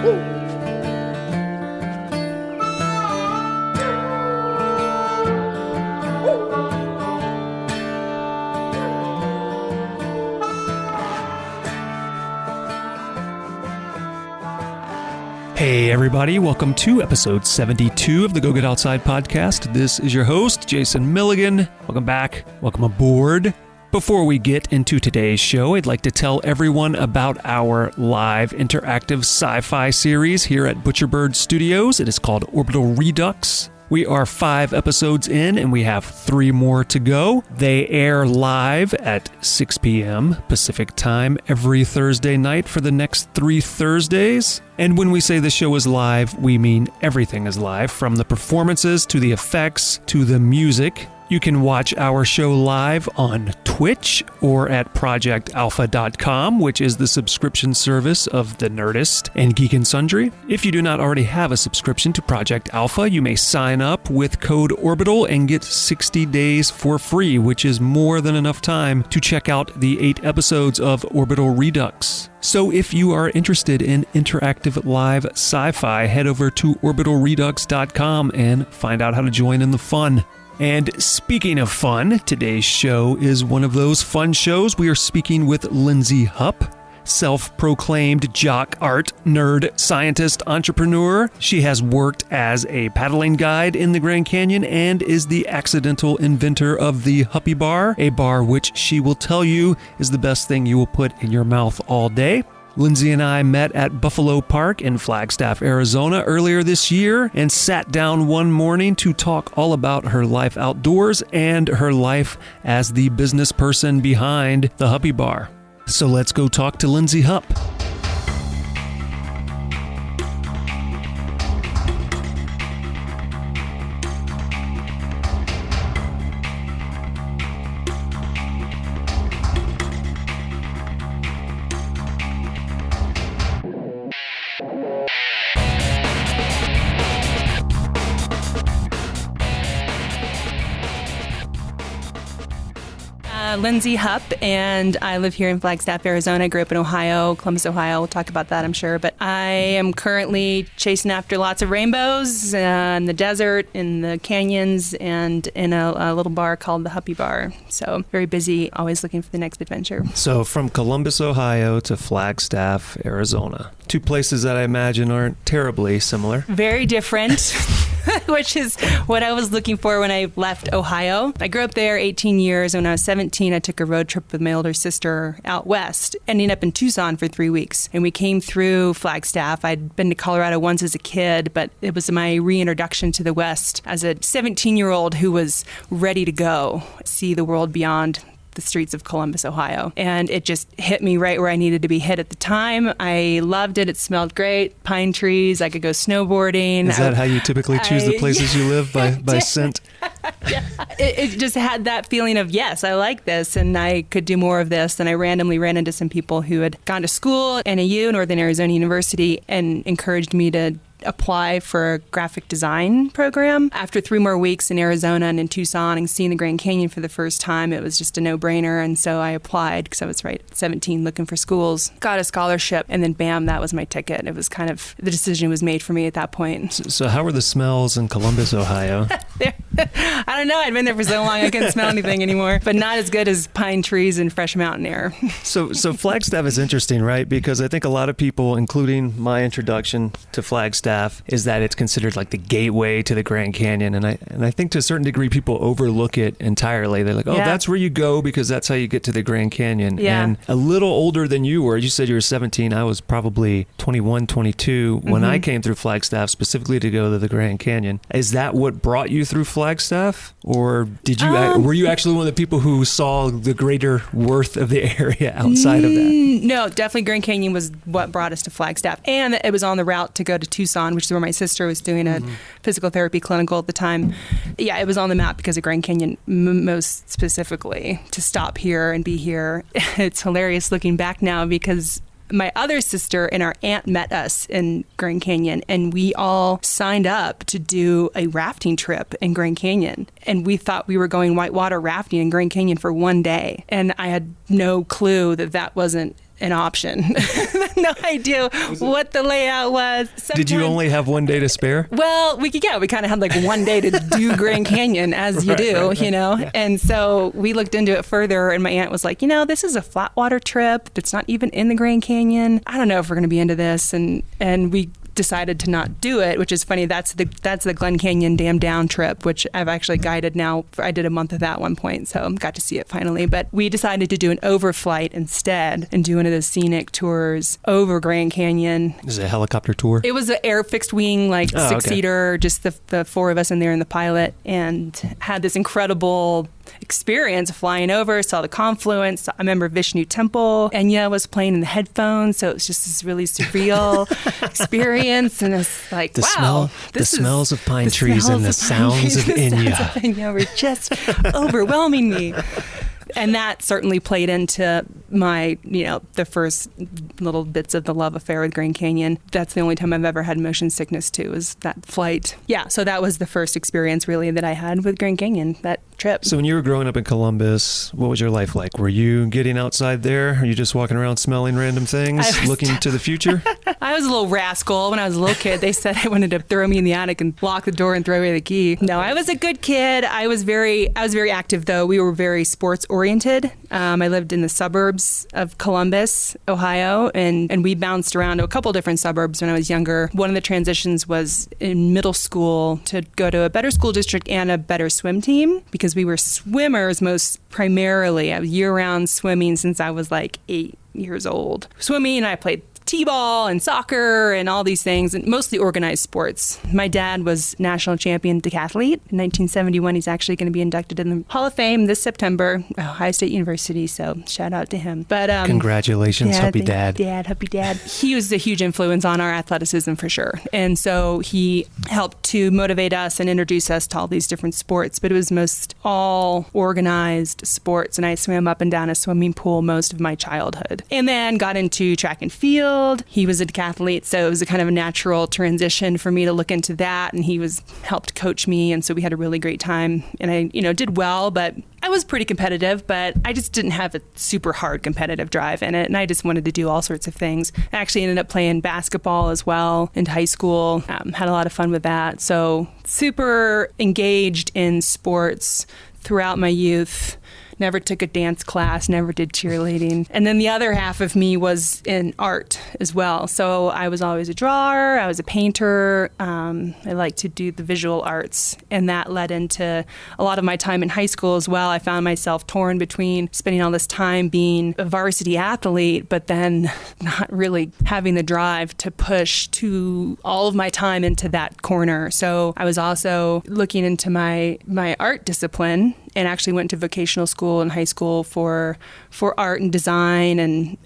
Hey everybody, welcome to episode 72 of the Go Get Outside podcast. This is your host, Jason Milligan. Welcome back, welcome aboard. Before we get into today's show, I'd like to tell everyone about our live interactive sci-fi series here at Butcherbird Studios. It is called Orbital Redux. We are 5 episodes in and we have 3 more to go. They air live at 6 p.m. Pacific time every Thursday night for the next 3 Thursdays. And when we say the show is live, we mean everything is live, from the performances to the effects to the music. You can watch our show live on Twitch or at projectalpha.com, which is the subscription service of The Nerdist and Geek and Sundry. If you do not already have a subscription to Project Alpha, you may sign up with code ORBITAL and get 60 days for free, which is more than enough time to check out the 8 episodes of Orbital Redux. So if you are interested in interactive live sci-fi, head over to orbitalredux.com and find out how to join in the fun. And speaking of fun, today's show is one of those fun shows. We are speaking with Lyndsay Hupp, self-proclaimed Jock Art Nerd Scientist entrepreneur. She has worked as a paddling guide in the Grand Canyon and is the accidental inventor of the Huppybar, a bar which she will tell you is the best thing you will put in your mouth all day. Lyndsay and I met at Buffalo Park in Flagstaff, Arizona earlier this year and sat down one morning to talk all about her life outdoors and her life as the business person behind the Huppybar. So let's go talk to Lyndsay Hupp. Lyndsay Hupp, and I live here in Flagstaff, Arizona. I grew up in Ohio, Columbus, Ohio. We'll talk about that, I'm sure. But I am currently chasing after lots of rainbows in the desert, in the canyons, and in a little bar called the Huppybar. So very busy, always looking for the next adventure. So from Columbus, Ohio to Flagstaff, Arizona. 2 places that I imagine aren't terribly similar. Very different, which is what I was looking for when I left Ohio. I grew up there 18 years. When I was 17, I took a road trip with my older sister out west, ending up in Tucson for 3 weeks. And we came through Flagstaff. I'd been to Colorado once as a kid, but it was my reintroduction to the West as a 17-year-old who was ready to go, see the world beyond the streets of Columbus, Ohio. And it just hit me right where I needed to be hit at the time. I loved it. It smelled great. Pine trees. I could go snowboarding. Is that how you typically choose the places you live, by scent? Yeah. It just had that feeling of, yes, I like this and I could do more of this. And I randomly ran into some people who had gone to school at NAU, Northern Arizona University, and encouraged me to apply for a graphic design program. After 3 more weeks in Arizona and in Tucson and seeing the Grand Canyon for the first time, it was just a no-brainer. And so I applied because I was right at 17 looking for schools, got a scholarship, and then bam, that was my ticket. It was kind of, the decision was made for me at that point. So how were the smells in Columbus, Ohio? I don't know. I'd been there for so long I couldn't smell anything anymore, but not as good as pine trees and fresh mountain air. So Flagstaff is interesting, right? Because I think a lot of people, including my introduction to Flagstaff, is that it's considered like the gateway to the Grand Canyon. And I think to a certain degree, people overlook it entirely. They're like, oh, yeah, that's where you go because that's how you get to the Grand Canyon. Yeah. And a little older than you were, you said you were 17. I was probably 21, 22 when I came through Flagstaff specifically to go to the Grand Canyon. Is that what brought you through Flagstaff? Or did you were you actually one of the people who saw the greater worth of the area outside of that? No, definitely Grand Canyon was what brought us to Flagstaff. And it was on the route to go to Tucson, which is where my sister was doing a physical therapy clinical at the time. Yeah, it was on the map because of Grand Canyon, most specifically, to stop here and be here. It's hilarious looking back now because my other sister and our aunt met us in Grand Canyon, and we all signed up to do a rafting trip in Grand Canyon. And we thought we were going whitewater rafting in Grand Canyon for one day. And I had no clue that that wasn't an option. No idea what the layout was. Did you only have one day to spare? Well, we kind of had like one day to do Grand Canyon, as you do, you know? Yeah. And so we looked into it further, and my aunt was like, this is a flat water trip that's not even in the Grand Canyon. I don't know if we're going to be into this. And we decided to not do it, which is funny. That's the Glen Canyon Dam Down trip, which I've actually guided now. I did a month of that at one point, so got to see it finally. But we decided to do an overflight instead and do one of those scenic tours over Grand Canyon. Is it a helicopter tour? It was an air fixed wing, like six-seater, just the four of us in there and the pilot, and had this incredible experience flying over, saw the confluence. I remember Vishnu Temple. Enya was playing in the headphones, so it was just this really surreal experience. And it's like, the smells of pine trees and the sounds of Enya were just overwhelming me. And that certainly played into my, the first little bits of the love affair with Grand Canyon. That's the only time I've ever had motion sickness too, is that flight. Yeah, so that was the first experience really that I had with Grand Canyon, that trip. So when you were growing up in Columbus, what was your life like? Were you getting outside there? Are you just walking around smelling random things, looking to the future? I was a little rascal. When I was a little kid, they said I wanted to throw me in the attic and lock the door and throw away the key. No, I was a good kid. I was very active though. We were very sports oriented. I lived in the suburbs of Columbus, Ohio, and we bounced around to a couple different suburbs when I was younger. One of the transitions was in middle school to go to a better school district and a better swim team, because we were swimmers most primarily. I was year-round swimming since I was like 8 years old. Swimming, I played t-ball and soccer and all these things, and mostly organized sports. My dad was national champion decathlete in 1971. He's actually going to be inducted in the Hall of Fame this September, Ohio State University, so shout out to him. But congratulations, Huppy Dad. Huppy Dad. He was a huge influence on our athleticism for sure. And so he helped to motivate us and introduce us to all these different sports, but it was most all organized sports, and I swam up and down a swimming pool most of my childhood. And then got into track and field. He was a decathlete, so it was a kind of a natural transition for me to look into that, and he helped coach me, and so we had a really great time. And I, did well, but I was pretty competitive, but I just didn't have a super hard competitive drive in it, and I just wanted to do all sorts of things. I actually ended up playing basketball as well in high school, had a lot of fun with that, so super engaged in sports throughout my youth. Never took a dance class, never did cheerleading. And then the other half of me was in art as well. So I was always a drawer, I was a painter, I liked to do the visual arts. And that led into a lot of my time in high school as well. I found myself torn between spending all this time being a varsity athlete, but then not really having the drive to push to all of my time into that corner. So I was also looking into my art discipline, and actually went to vocational school in high school for art and design,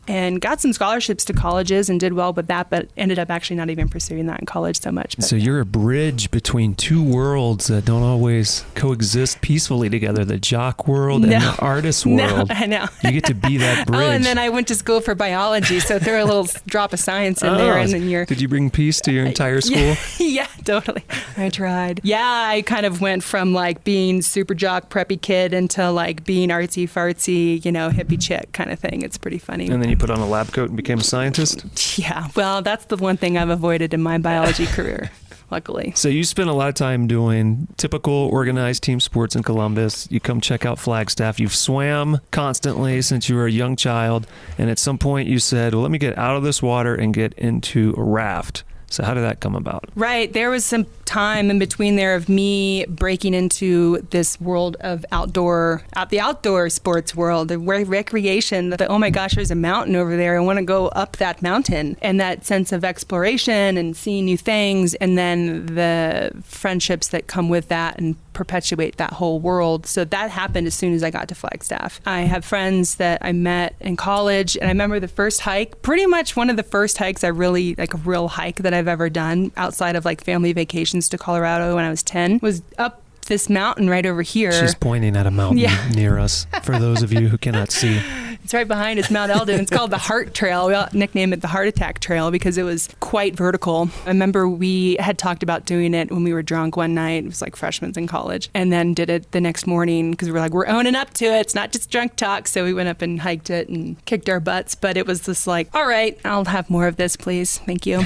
and got some scholarships to colleges and did well with that, but ended up actually not even pursuing that in college so much. So you're a bridge between two worlds that don't always coexist peacefully together, the jock world and the artist world. No, I know. You get to be that bridge. Oh, and then I went to school for biology, so throw a little drop of science in there, and then you're... Did you bring peace to your entire school? Yeah, totally. I tried. Yeah, I kind of went from like being super jock preppy kid into like being artsy fartsy, hippie chick kind of thing. It's pretty funny. And then you put on a lab coat and became a scientist? Yeah. Well, that's the one thing I've avoided in my biology career, luckily. So you spent a lot of time doing typical organized team sports in Columbus. You come check out Flagstaff. You've swam constantly since you were a young child. And at some point you said, well, let me get out of this water and get into a raft. So how did that come about? Right. There was some time in between there of me breaking into this world of the outdoor sports world, the recreation, oh my gosh, there's a mountain over there. I want to go up that mountain, and that sense of exploration and seeing new things, and then the friendships that come with that and perpetuate that whole world. So that happened as soon as I got to Flagstaff. I have friends that I met in college, and I remember the first hike, pretty much one of the first hikes I really, like a real hike that I've ever done outside of like family vacations to Colorado when I was 10, was up this mountain right over here. She's pointing at a mountain near us, for those of you who cannot see. It's right behind us, Mount Eldon. It's called the Heart Trail. We all nicknamed it the Heart Attack Trail because it was quite vertical. I remember we had talked about doing it when we were drunk one night. It was like freshmen in college. And then did it the next morning because we were like, we're owning up to it. It's not just drunk talk. So we went up and hiked it and kicked our butts. But it was just like, all right, I'll have more of this, please. Thank you.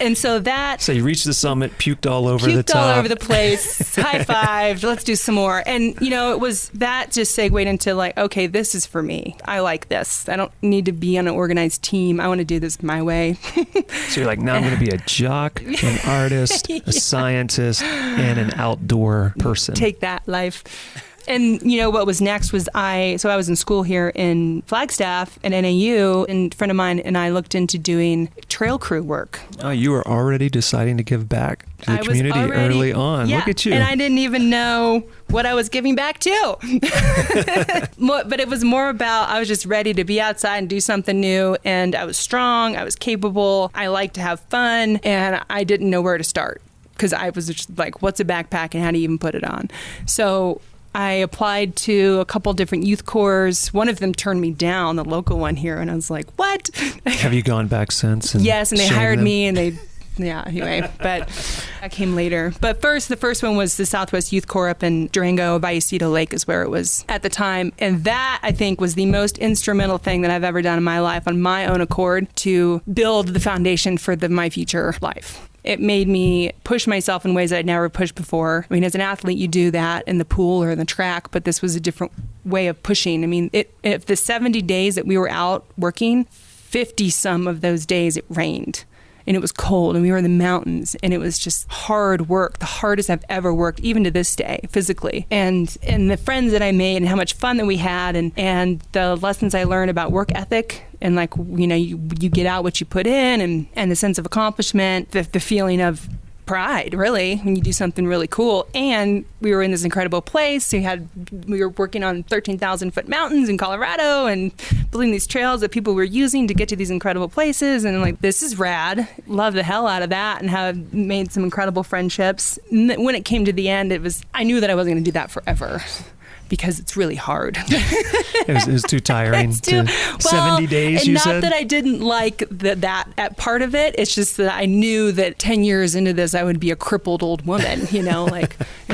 And so you reached the summit, puked all over the top. All over the place, high-fived, let's do some more. And, it was that just segued into like, okay, this is for me. I like this. I don't need to be on an organized team. I want to do this my way. So you're like, now I'm going to be a jock, an artist, a scientist, and an outdoor person. Take that, life. And, what was next was I was in school here in Flagstaff at NAU, and a friend of mine and I looked into doing trail crew work. Oh, you were already deciding to give back to the community early on. Yeah, look at you. And I didn't even know what I was giving back to. But it was more about, I was just ready to be outside and do something new. And I was strong, I was capable, I like to have fun, and I didn't know where to start because I was just like, what's a backpack and how do you even put it on? So I applied to a couple different youth corps. One of them turned me down, the local one here, and I was like, what? Have you gone back since? Yes, and they hired me, and anyway, but that came later. But the first one was the Southwest Youth Corps up in Durango. Vallecito Lake is where it was at the time. And that, I think, was the most instrumental thing that I've ever done in my life on my own accord to build the foundation for my future life. It made me push myself in ways I'd never pushed before. I mean, as an athlete, you do that in the pool or in the track, but this was a different way of pushing. I mean, if the 70 days that we were out working, 50 some of those days it rained. And it was cold, and we were in the mountains, and it was just hard work, the hardest I've ever worked, even to this day, physically. And the friends that I made and how much fun that we had and the lessons I learned about work ethic and like, you get out what you put in and the sense of accomplishment, the feeling of pride, really, when you do something really cool. And we were in this incredible place. We were working on 13,000-foot mountains in Colorado and building these trails that people were using to get to these incredible places. And like, this is rad. Love the hell out of that and have made some incredible friendships. When it came to the end, I knew that I wasn't going to do that forever. Because it's really hard. It was too tiring. 70 days, you said? Not that I didn't like that part of it. It's just that I knew that 10 years into this, I would be a crippled old woman, and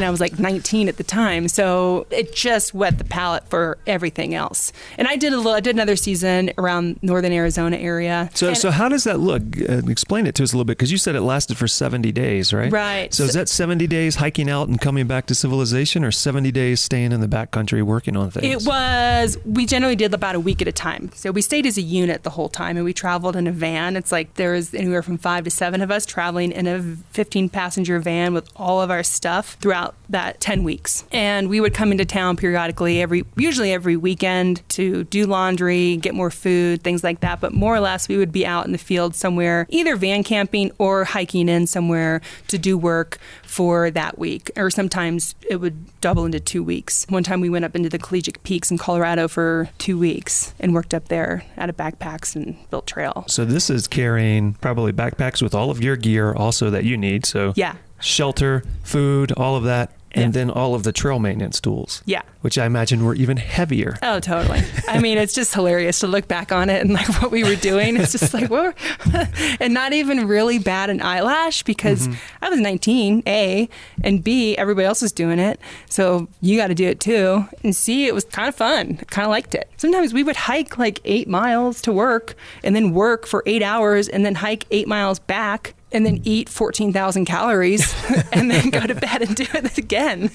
I was like 19 at the time. So it just wet the palate for everything else. And I did another season around northern Arizona area. So how does that look? Explain it to us a little bit, because you said it lasted for 70 days, right? Right. So is that 70 days hiking out and coming back to civilization, or 70 days staying in the backcountry working on things? We generally did about a week at a time. So we stayed as a unit the whole time, and we traveled in a van. It's like there was anywhere from 5 to 7 of us traveling in a 15-passenger van with all of our stuff throughout that 10 weeks. And we would come into town periodically, usually every weekend, to do laundry, get more food, things like that. But more or less, we would be out in the field somewhere, either van camping or hiking in somewhere to do work for that week. Or sometimes it would double into 2 weeks. One time we went up into the Collegiate Peaks in Colorado for 2 weeks and worked up there out of backpacks and built trail. So this is carrying probably backpacks with all of your gear also that you need. So yeah. Shelter, food, all of that. And then all of the trail maintenance tools. Yeah. Which I imagine were even heavier. Oh, totally. I mean, it's just hilarious to look back on it and like what we were doing. It's just like, whoa. And not even really bad an eyelash because I was 19, A, and B, everybody else was doing it. So you got to do it too. And C, it was kind of fun. I kind of liked it. Sometimes we would hike like 8 miles to work and then work for 8 hours and then hike 8 miles back. And then eat 14,000 calories and then go to bed and do it again.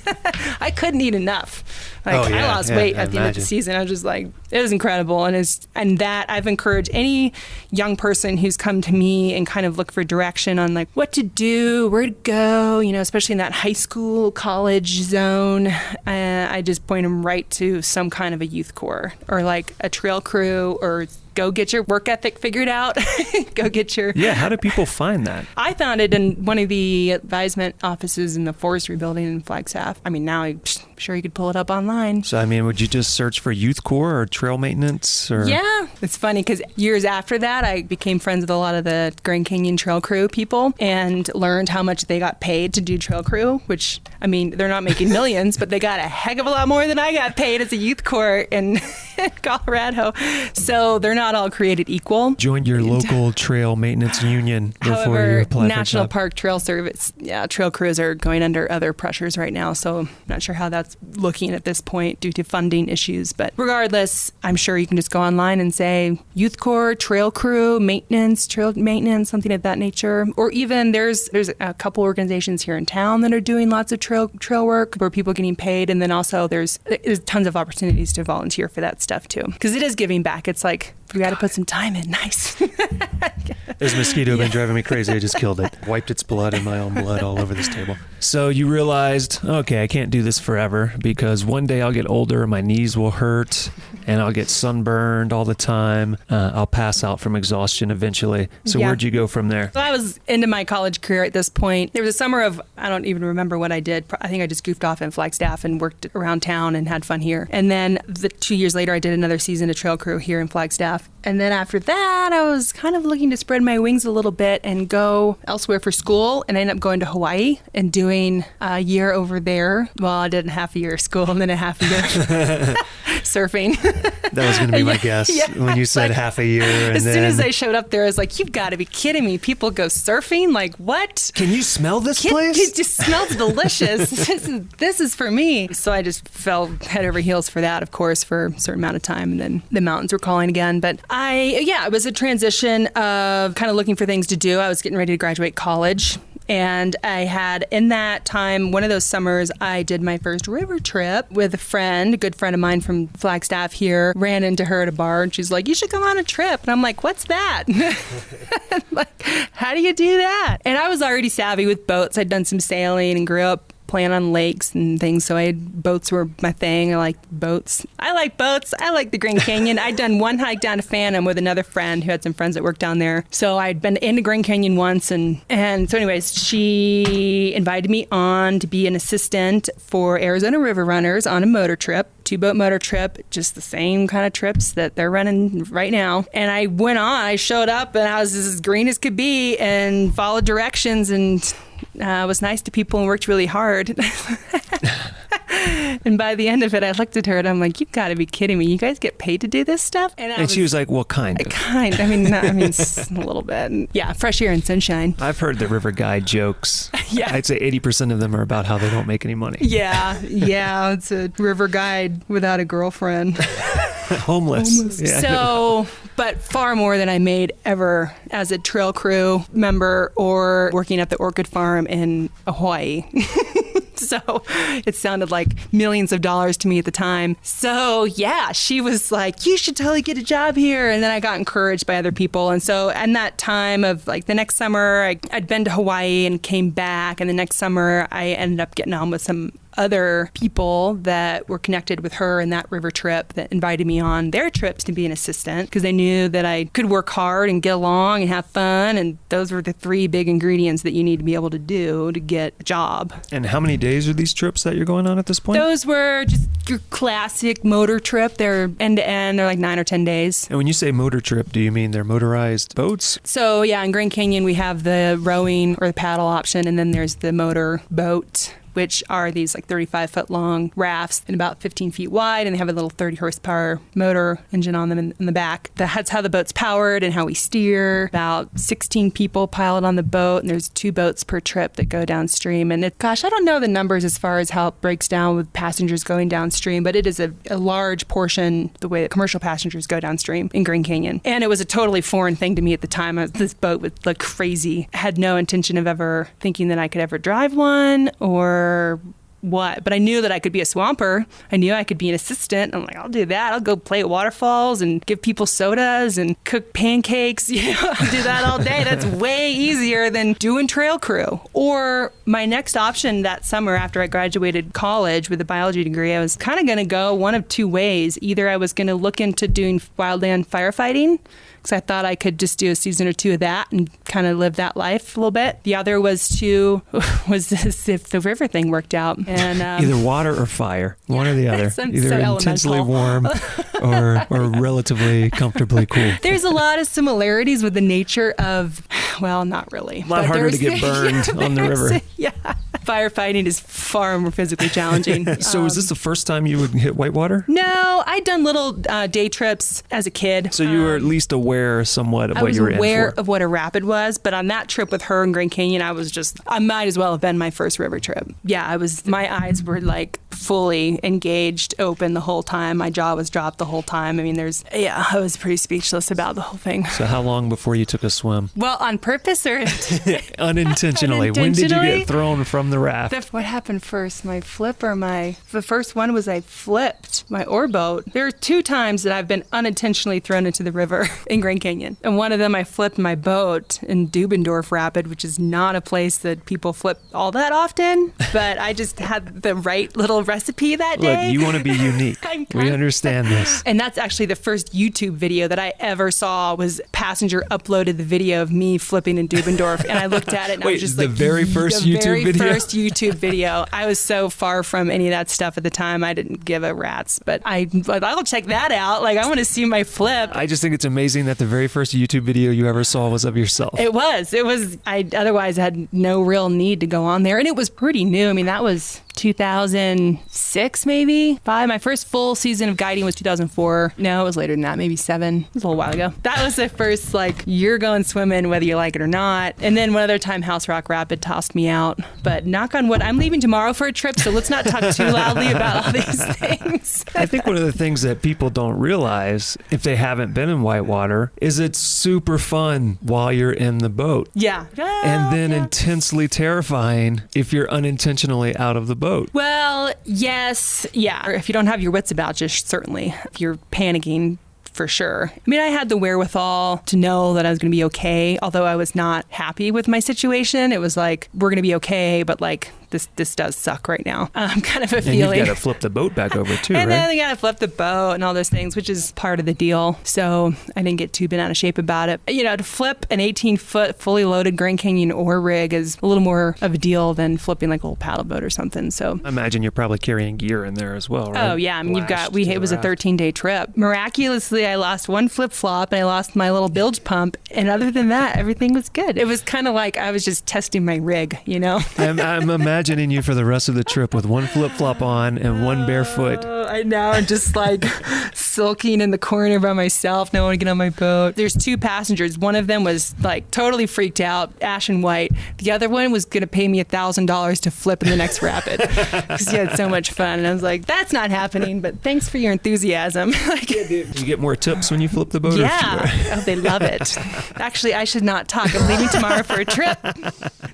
I couldn't eat enough. I lost weight at the end of the season. I was just like, it was incredible. And that I've encouraged any young person who's come to me and kind of look for direction on like what to do, where to go, especially in that high school, college zone. I just point them right to some kind of a youth corps or like a trail crew or go get your work ethic figured out. Go get your... Yeah, how do people find that? I found it in one of the advisement offices in the forestry building in Flagstaff. I mean, now sure you could pull it up online. So, I mean, would you just search for youth corps or trail maintenance? Or? Yeah. It's funny because years after that, I became friends with a lot of the Grand Canyon Trail Crew people and learned how much they got paid to do trail crew, which, I mean, they're not making millions, but they got a heck of a lot more than I got paid as a youth corps in Colorado. So they're not all created equal. Joined your local trail maintenance union before However, you applied National for a job. Park Trail Service, trail crews are going under other pressures right now. So I'm not sure how that's looking at this point due to funding issues. But regardless, I'm sure you can just go online and say youth corps, trail crew, maintenance, trail maintenance, something of that nature. Or even there's a couple organizations here in town that are doing lots of trail work where people are getting paid. And then also there's tons of opportunities to volunteer for that stuff too. Because it is giving back. It's like, we got to put some time in. Nice. This mosquito been driving me crazy. I just killed it. Wiped its blood and my own blood all over this table. So you realized, okay, I can't do this forever because one day I'll get older and my knees will hurt and I'll get sunburned all the time. I'll pass out from exhaustion eventually. So where'd you go from there? Well, I was into my college career at this point. There was a summer of, I don't even remember what I did. I think I just goofed off in Flagstaff and worked around town and had fun here. And then 2 years later, I did another season of trail crew here in Flagstaff. And then after that, I was kind of looking to spread my wings a little bit and go elsewhere for school. And I ended up going to Hawaii and doing a year over there. Well, I did half a year of school and then a half a year surfing. That was going to be my guess when you said half a year. And as soon as I showed up there, I was like, you've got to be kidding me. People go surfing? Like, what? Can you smell this place? It just smells delicious. This is for me. So I just fell head over heels for that, of course, for a certain amount of time. And then the mountains were calling again. But it was a transition of kind of looking for things to do. I was getting ready to graduate college. And I had, in that time, one of those summers, I did my first river trip with a good friend of mine from Flagstaff here. Ran into her at a bar, and she's like, you should come on a trip. And I'm like, what's that? Like, how do you do that? And I was already savvy with boats. I'd done some sailing and grew up playing on lakes and things, so boats were my thing. I liked boats. I like boats. I like the Grand Canyon. I'd done one hike down to Phantom with another friend who had some friends that worked down there. So I'd been into Grand Canyon once, and so anyways, she invited me on to be an assistant for Arizona River Runners on a motor trip. 2-boat motor trip, just the same kind of trips that they're running right now. And I went on, I showed up, and I was as green as could be and followed directions and was nice to people and worked really hard. And by the end of it, I looked at her and I'm like, you've got to be kidding me. You guys get paid to do this stuff? And she was like, well, kind of. I mean, a little bit. Yeah, fresh air and sunshine. I've heard the river guide jokes. Yeah. I'd say 80% of them are about how they don't make any money. Yeah. It's a river guide without a girlfriend. Homeless. Yeah. So, but far more than I made ever as a trail crew member or working at the orchid farm in Hawaii. So it sounded like millions of dollars to me at the time. So yeah, she was like, you should totally get a job here. And then I got encouraged by other people. And so in that time of like the next summer, I'd been to Hawaii and came back. And the next summer I ended up getting on with some other people that were connected with her in that river trip that invited me on their trips to be an assistant because they knew that I could work hard and get along and have fun. And those were the 3 big ingredients that you need to be able to do to get a job. And how many days are these trips that you're going on at this point? Those were just your classic motor trip. They're end to end. They're like 9 or 10 days. And when you say motor trip, do you mean they're motorized boats? So yeah, in Grand Canyon, we have the rowing or the paddle option, and then there's the motor boat, which are these like 35-foot long rafts and about 15 feet wide, and they have a little 30 horsepower motor engine on them in the back. That's how the boat's powered and how we steer. About 16 people pilot on the boat, and there's 2 boats per trip that go downstream. And I don't know the numbers as far as how it breaks down with passengers going downstream, but it is a large portion the way that commercial passengers go downstream in Grand Canyon. And it was a totally foreign thing to me at the time. This boat would look crazy. I had no intention of ever thinking that I could ever drive one or what, but I knew that I could be a swamper. I knew I could be an assistant. I'm like, I'll do that. I'll go play at waterfalls and give people sodas and cook pancakes. I'll do that all day. That's way easier than doing trail crew. Or my next option that summer after I graduated college with a biology degree, I was kind of going to go one of 2 ways. Either I was going to look into doing wildland firefighting, because I thought I could just do a season or two of that and kind of live that life a little bit. The other was this if the river thing worked out. And either water or fire, one or the other. Either so intensely warm or relatively comfortably cool. There's a lot of similarities with the nature of, well, not really. A lot harder to get burned on the river. Yeah. Firefighting is far more physically challenging. So is this the first time you would hit whitewater? No, I'd done little day trips as a kid. So you were at least aware somewhat of what you were in for. I was aware of what a rapid was, but on that trip with her in Grand Canyon, I might as well have been my first river trip. Yeah, my eyes were like fully engaged, open the whole time. My jaw was dropped the whole time. I mean, I was pretty speechless about the whole thing. So how long before you took a swim? Well, on purpose or unintentionally? When did you get thrown from the raft? What happened first, my flip or the first one was I flipped my oarboat. There are 2 times that I've been unintentionally thrown into the river in Grand Canyon. And one of them I flipped my boat in Dubendorf Rapid, which is not a place that people flip all that often, but I just had the right little recipe that day. Look, you want to be unique. We understand this. And that's actually the first YouTube video that I ever saw was Passenger uploaded the video of me flipping in Dubendorf, and I looked at it and I was just the very first YouTube video? I was so far from any of that stuff at the time. I didn't give a rat's, but I'll check that out. Like, I want to see my flip. I just think it's amazing that the very first YouTube video you ever saw was of yourself. It was. I otherwise had no real need to go on there, and it was pretty new. I mean, that was 2006, maybe 5. My first full season of guiding was 2004. No, it was later than that, maybe 7. It was a little while ago. That was the first, you're going swimming whether you like it or not. And then one other time, House Rock Rapid tossed me out. But knock on wood, I'm leaving tomorrow for a trip, so let's not talk too loudly about all these things. I think one of the things that people don't realize, if they haven't been in whitewater, is it's super fun while you're in the boat. Yeah. And then intensely terrifying if you're unintentionally out of the boat. Well, yes. Yeah. Or if you don't have your wits about you, certainly. If you're panicking, for sure. I mean, I had the wherewithal to know that I was going to be okay, although I was not happy with my situation. It was like, we're going to be okay, but this does suck right now. Kind of a feeling. And you've got to flip the boat back over too, and right? then you got to flip the boat and all those things, which is part of the deal. So I didn't get too bent out of shape about it. To flip an 18-foot fully loaded Grand Canyon oar rig is a little more of a deal than flipping like a little paddle boat or something. So I imagine you're probably carrying gear in there as well, right? Oh yeah, I mean, it was a 13-day trip. Miraculously, I lost one flip flop and I lost my little bilge pump, and other than that, everything was good. It was kind of like I was just testing my rig, I'm imagining you for the rest of the trip with one flip-flop on and one barefoot. I know, I'm just sulking in the corner by myself. No one to get on my boat. There's 2 passengers. One of them was totally freaked out, ashen white. The other one was going to pay me $1,000 to flip in the next rapid because he had so much fun. And I was like, that's not happening, but thanks for your enthusiasm. Do you get more tips when you flip the boat? Yeah. Oh, they love it. Actually, I should not talk. I'm leaving tomorrow for a trip.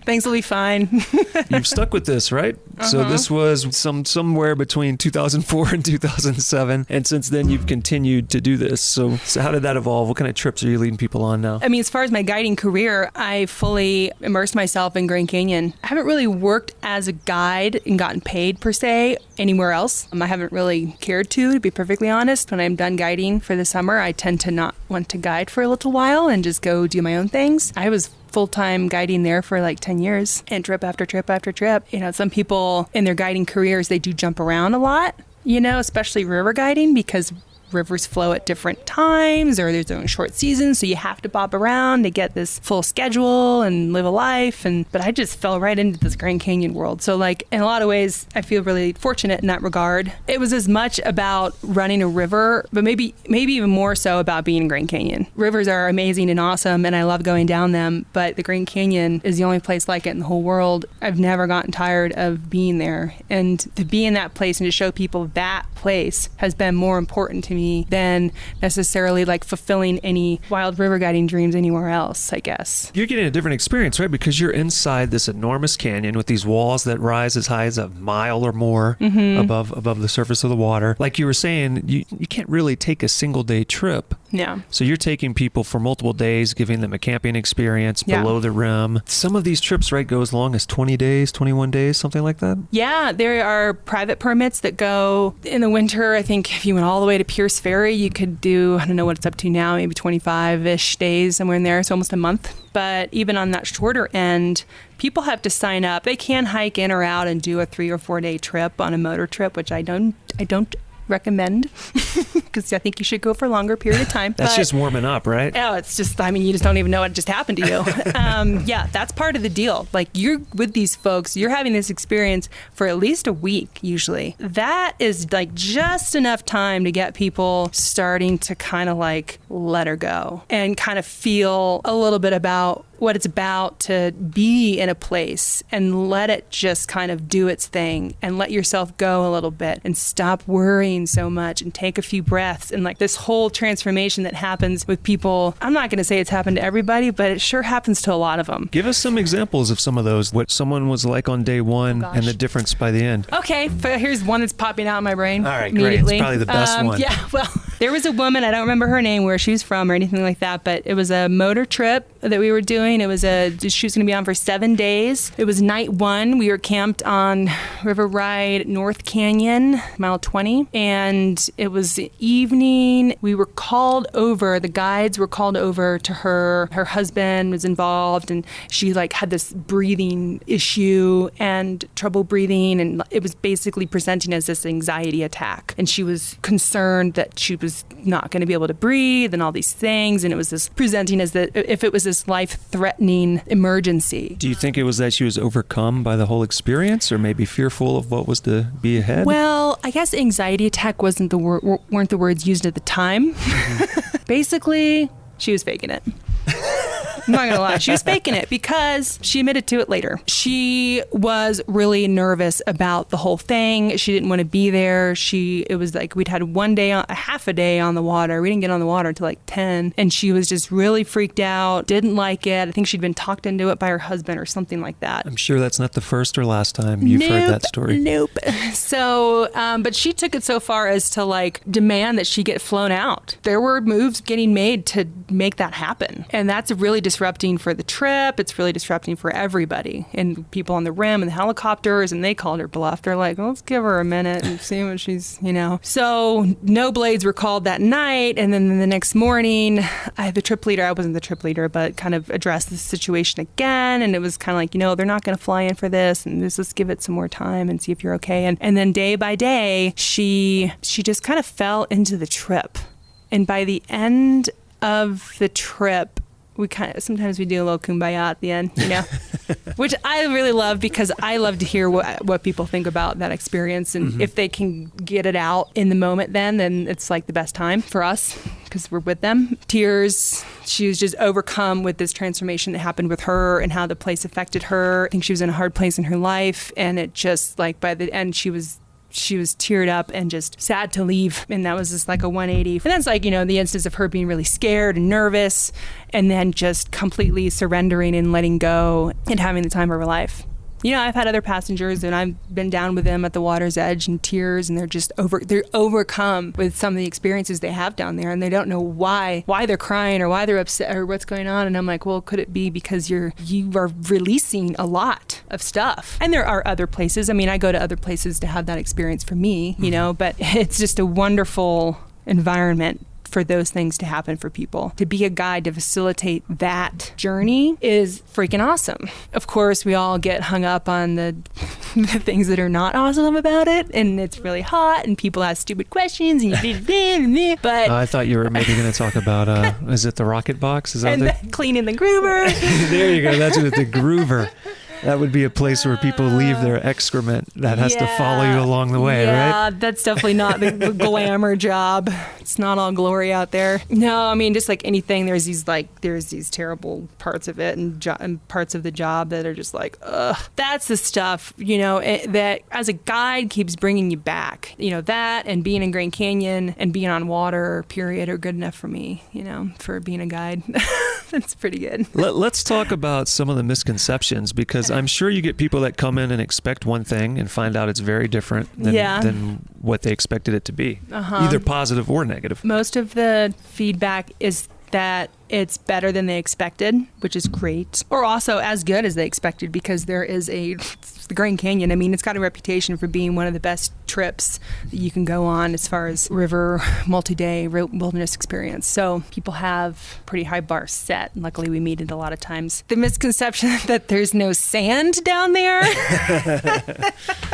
Things will be fine. You've stuck with this, right? Uh-huh. So this was somewhere between 2004 and 2007, and since then you've continued to do this. So how did that evolve? What kind of trips are you leading people on now? I mean, as far as my guiding career, I fully immersed myself in Grand Canyon. I haven't really worked as a guide and gotten paid per se anywhere else. I haven't really cared to be perfectly honest. When I'm done guiding for the summer, I tend to not want to guide for a little while and just go do my own things. I was full-time guiding there for 10 years and trip after trip after trip. Some people in their guiding careers, they do jump around a lot, especially river guiding, because rivers flow at different times or there's their own short seasons, so you have to bob around to get this full schedule and live a life. But I just fell right into this Grand Canyon world. So in a lot of ways, I feel really fortunate in that regard. It was as much about running a river, but maybe even more so about being in Grand Canyon. Rivers are amazing and awesome, and I love going down them, but the Grand Canyon is the only place like it in the whole world. I've never gotten tired of being there, and to be in that place and to show people that place has been more important to me than necessarily fulfilling any wild river guiding dreams anywhere else, I guess. You're getting a different experience, right? Because you're inside this enormous canyon with these walls that rise as high as a mile or more above the surface of the water. Like you were saying, you can't really take a single day trip Yeah. So you're taking people for multiple days, giving them a camping experience below the rim. Some of these trips, right, go as long as 20 days, 21 days, something like that? Yeah, there are private permits that go in the winter. I think if you went all the way to Pierce Ferry, you could do, I don't know what it's up to now, maybe 25-ish days, somewhere in there. So almost a month. But even on that shorter end, people have to sign up. They can hike in or out and do a 3 or 4 day trip on a motor trip, which I don't recommend because I think you should go for a longer period of time. That's just warming up, right? Oh, it's just, I mean, you just don't even know what just happened to you. Yeah, that's part of the deal. Like, you're with these folks, you're having this experience for at least a week, usually. That is like just enough time to get people starting to kind of like let her go and kind of feel a little bit about what it's about to be in a place and let it just kind of do its thing and let yourself go a little bit and stop worrying so much and take a few breaths. And like this whole transformation that happens with people, I'm not going to say it's happened to everybody, but it sure happens to a lot of them. Give us some examples of some of those, what someone was like on day one and the difference by the end. Okay, here's one that's popping out in my brain. All right, great. It's probably the best one. Yeah, well, there was a woman, I don't remember her name, where she was from or anything like that, but it was a motor trip that we were doing. It was she was going to be on for 7 days. It was night 1. We were camped on River Ride North Canyon, mile 20. And it was evening. We were called over. The guides were called over to her. Her husband was involved, and she like had this breathing issue and trouble breathing. And it was basically presenting as this anxiety attack. And she was concerned that she was not going to be able to breathe and all these things. And it was this presenting as that if it was this life-threatening emergency. Do you think it was that she was overcome by the whole experience, or maybe fearful of what was to be ahead? Well, I guess anxiety attack weren't the words used at the time. Basically, she was faking it. I'm not gonna lie, she was faking it because she admitted to it later. She was really nervous about the whole thing. She didn't want to be there. It was like we'd had a half a day on the water. We didn't get on the water until like 10, and she was just really freaked out, didn't like it. I think she'd been talked into it by her husband or something like that. I'm sure that's not the first or last time you've heard that story. Nope. So, but she took it so far as to like demand that she get flown out. There were moves getting made to make that happen, and that's really disrupting for the trip. It's really disrupting for everybody and people on the rim and the helicopters, and they called her bluff. They're like, well, let's give her a minute and see what she's, So no blades were called that night, and then the next morning, I wasn't the trip leader, but kind of addressed the situation again, and it was kind of like, they're not going to fly in for this, and let's give it some more time and see if you're okay. And then day by day, she just kind of fell into the trip. And by the end of the trip, sometimes we do a little kumbaya at the end, which I really love because I love to hear what people think about that experience. And if they can get it out in the moment, then it's like the best time for us because we're with them. Tears. She was just overcome with this transformation that happened with her and how the place affected her. I think she was in a hard place in her life. And it just like by the end, she was teared up and just sad to leave. And that was just like a 180. And that's like, the instance of her being really scared and nervous and then just completely surrendering and letting go and having the time of her life. I've had other passengers and I've been down with them at the water's edge in tears, and they're just they're overcome with some of the experiences they have down there, and they don't know why they're crying or why they're upset or what's going on. And I'm like, well, could it be because you are releasing a lot of stuff? And there are other places. I mean, I go to other places to have that experience for me, but it's just a wonderful environment for those things to happen for people. To be a guide to facilitate that journey is freaking awesome. Of course, we all get hung up on the things that are not awesome about it, and it's really hot, and people ask stupid questions, and but I thought you were maybe going to talk about, is it the rocket box? Is that cleaning the groover? There you go. That's with the groover. That would be a place where people leave their excrement that has to follow you along the way, right? Yeah, that's definitely not the glamour job. It's not all glory out there. No, I mean, just like anything, there's these terrible parts of it and parts of the job that are just like, ugh. That's the stuff, that as a guide keeps bringing you back. That and being in Grand Canyon and being on water, period, are good enough for me, for being a guide. It's pretty good. Let's talk about some of the misconceptions, because I'm sure you get people that come in and expect one thing and find out it's very different than what they expected it to be, either positive or negative. Most of the feedback is that it's better than they expected, which is great, or also as good as they expected, because there is the Grand Canyon. I mean, it's got a reputation for being one of the best trips that you can go on as far as river, multi-day wilderness experience. So people have pretty high bar set. Luckily, we meet it a lot of times. The misconception that there's no sand down there.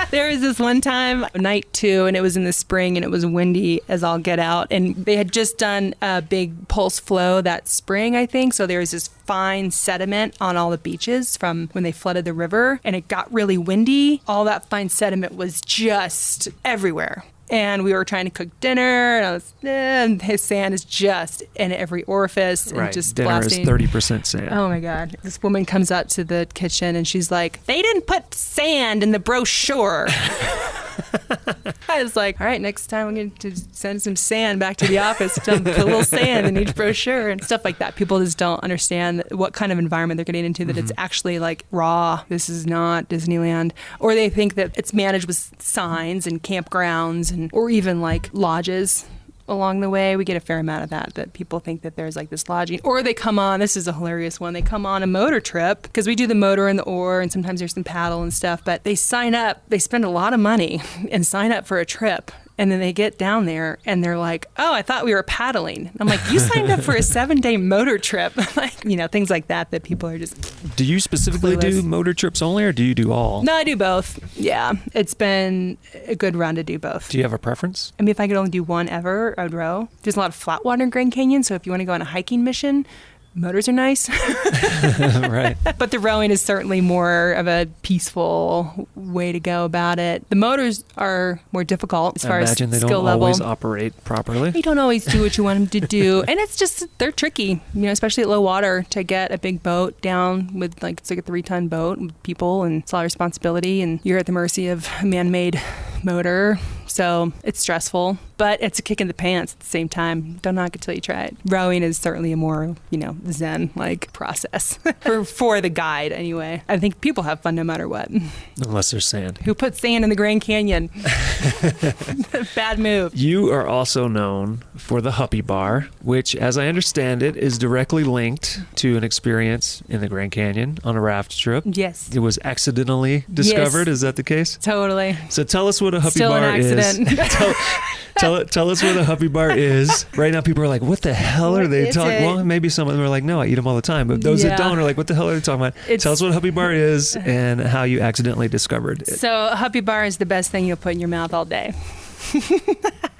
There was this one time, night 2, and it was in the spring, and it was windy as all get out. And they had just done a big pulse flow that spring, I think. So there was this fine sediment on all the beaches from when they flooded the river, and it got really windy. All that fine sediment was just everywhere. And we were trying to cook dinner, and his sand is just in every orifice and just dinner blasting. Is 30% sand. Oh my God. This woman comes up to the kitchen and she's like, "They didn't put sand in the brochure." I was like, all right, next time I'm going to send some sand back to the office, put a little sand in each brochure and stuff like that. People just don't understand what kind of environment they're getting into, that it's actually like raw. This is not Disneyland. Or they think that it's managed with signs and campgrounds or even like lodges. Along the way, we get a fair amount of that people think that there's like this lodging, or they come on, this is a hilarious one, they come on a motor trip, because we do the motor and the oar, and sometimes there's some paddle and stuff, but they sign up, they spend a lot of money and sign up for a trip. And then they get down there and they're like, "Oh, I thought we were paddling." I'm like, "You signed up for a 7-day motor trip." Like, things like that people are just Do you specifically do motor trips only, or do you do all? No, I do both. Yeah. It's been a good run to do both. Do you have a preference? I mean, if I could only do one ever, I would row. There's a lot of flat water in Grand Canyon, so if you want to go on a hiking mission, motors are nice. Right. But the rowing is certainly more of a peaceful way to go about it. The motors are more difficult as far as skill level. Imagine they don't always operate properly. You don't always do what you want them to do. And it's just, they're tricky, especially at low water, to get a big boat down with it's like a 3-ton boat with people, and it's a lot of responsibility, and you're at the mercy of a man-made motor. So it's stressful, but it's a kick in the pants at the same time. Don't knock it till you try it. Rowing is certainly a more, zen-like process for the guide anyway. I think people have fun no matter what. Unless there's sand. Who put sand in the Grand Canyon? Bad move. You are also known for the Huppybar, which, as I understand it, is directly linked to an experience in the Grand Canyon on a raft trip. Yes. It was accidentally discovered. Yes. Is that the case? Totally. So tell us what a Huppybar Still an accident. is. Tell us what a Huppybar is. Right now, people are like, "What the hell are they talking?" Well, maybe some of them are like, "No, I eat them all the time." But those that don't are like, "What the hell are they talking about?" Tell us what a Huppybar is and how you accidentally discovered it. So a Huppybar is the best thing you'll put in your mouth all day.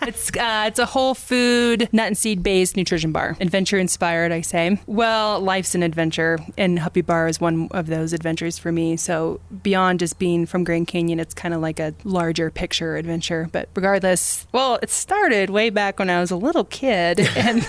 It's a whole food, nut and seed based nutrition bar. Adventure inspired, I say. Well, life's an adventure, and Huppybar is one of those adventures for me. So beyond just being from Grand Canyon, it's kind of like a larger picture adventure. But regardless, well, it started way back when I was a little kid, and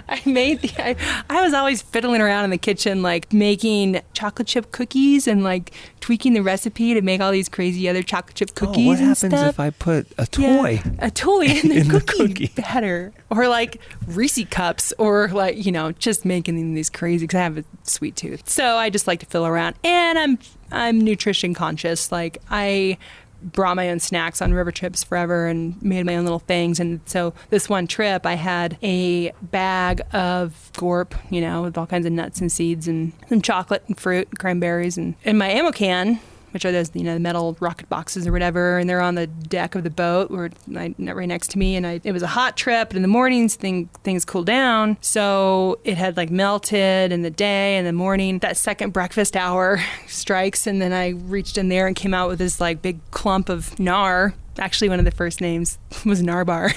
I was always fiddling around in the kitchen, like making chocolate chip cookies and like tweaking the recipe to make all these crazy other chocolate chip cookies. What and happens stuff. if I put a toy? Yeah, a toy in the in cookie batter, or like Reese cups, or like just making these crazy, because I have a sweet tooth, so I just like to fill around, and I'm nutrition conscious. Like, I brought my own snacks on river trips forever and made my own little things. And so this one trip, I had a bag of gorp, with all kinds of nuts and seeds and some chocolate and fruit and cranberries, and my ammo can, which are those, the metal rocket boxes or whatever, and they're on the deck of the boat right next to me. And it was a hot trip, and in the mornings things cool down, so it had like melted in the day. And the morning, that second breakfast hour strikes, and then I reached in there and came out with this like big clump of gnar. Actually, one of the first names was Narbar.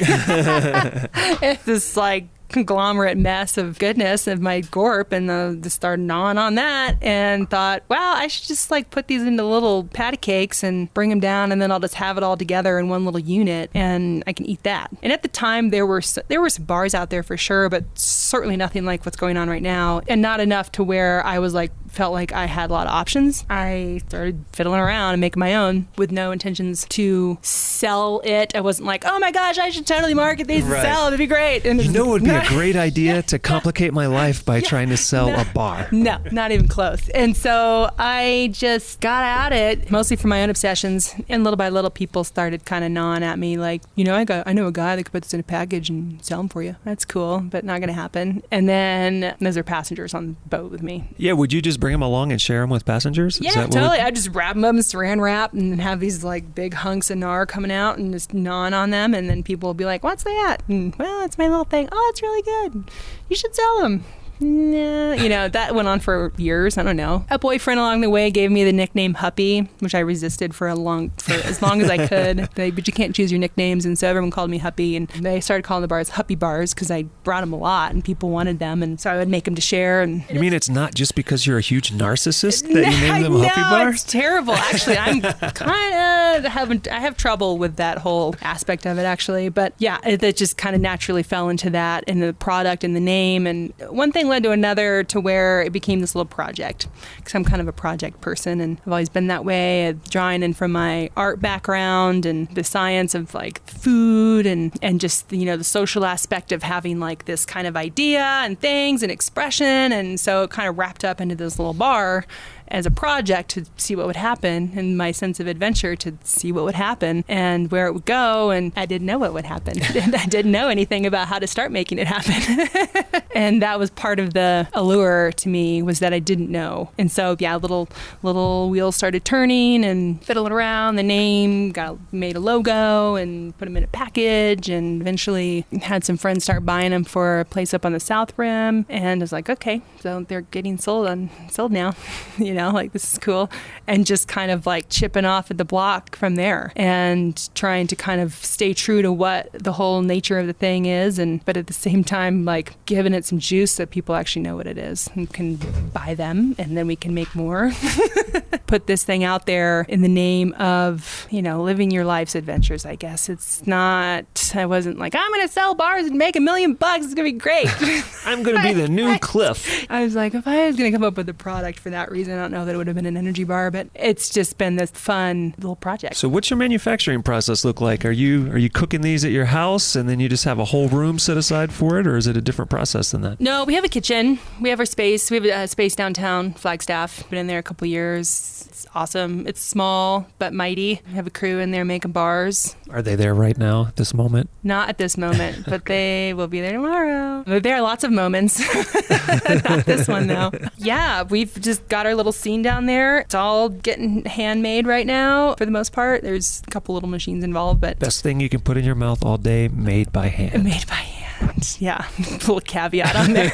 It's this like conglomerate mess of goodness of my gorp, and just started gnawing on that and thought, wow, I should just like put these into little patty cakes and bring them down, and then I'll just have it all together in one little unit and I can eat that. And at the time there were some bars out there for sure, but certainly nothing like what's going on right now, and not enough to where I was like felt like I had a lot of options, I started fiddling around and making my own with no intentions to sell it. I wasn't like, oh my gosh, I should totally market these and sell. It'd be great. And it would be a great idea to complicate my life by trying to sell a bar. No, not even close. And so I just got at it, mostly for my own obsessions. And little by little, people started kind of gnawing at me like, I know a guy that could put this in a package and sell them for you. That's cool, but not going to happen. And then those are passengers on the boat with me. Yeah, would you just bring them along and share them with passengers? Yeah, totally. I'd just wrap them up in saran wrap and have these like big hunks of gnar coming out and just gnawing on them. And then people will be like, what's that? And, well, it's my little thing. Oh, it's really good. You should sell them. Nah, that went on for years. I don't know. A boyfriend along the way gave me the nickname Huppy, which I resisted for as long as I could. But you can't choose your nicknames, and so everyone called me Huppy. And they started calling the bars Huppybars because I brought them a lot, and people wanted them, and so I would make them to share. And you mean it's not just because you're a huge narcissist that you named them Huppybar? No, it's terrible. Actually, I'm kind of I have trouble with that whole aspect of it, actually. But yeah, it just kind of naturally fell into that, and the product and the name, and one thing led to another to where it became this little project, because I'm kind of a project person and I've always been that way, drawing in from my art background and the science of like food and just the social aspect of having like this kind of idea and things and expression, and so it kind of wrapped up into this little bar as a project to see what would happen, and my sense of adventure to see what would happen and where it would go. And I didn't know what would happen. And I didn't know anything about how to start making it happen. And that was part of the allure to me, was that I didn't know. And so, yeah, little wheels started turning and fiddling around. The name, made a logo and put them in a package, and eventually had some friends start buying them for a place up on the South Rim. And I was like, okay, so they're getting sold now. Like, this is cool. And just kind of like chipping off at the block from there and trying to kind of stay true to what the whole nature of the thing is. But at the same time, like giving it some juice so people actually know what it is and can buy them, and then we can make more. Put this thing out there in the name of, living your life's adventures, I guess. I wasn't like, I'm going to sell bars and make $1 million. It's going to be great. I'm going to be the new Cliff. I was like, if I was going to come up with a product for that reason, I don't know that it would have been an energy bar, but it's just been this fun little project. So what's your manufacturing process look like? Are you cooking these at your house and then you just have a whole room set aside for it, or is it a different process than that? No, we have a kitchen. We have our space. We have a space downtown, Flagstaff. Been in there a couple years. It's awesome. It's small but mighty. We have a crew in there making bars. Are they there right now at this moment? Not at this moment, but they will be there tomorrow. There are lots of moments. Not this one, though. Yeah, we've just got our little scene down there. It's all getting handmade right now for the most part. There's a couple little machines involved, but... Best thing you can put in your mouth all day, made by hand. Made by hand. Yeah, little caveat on there.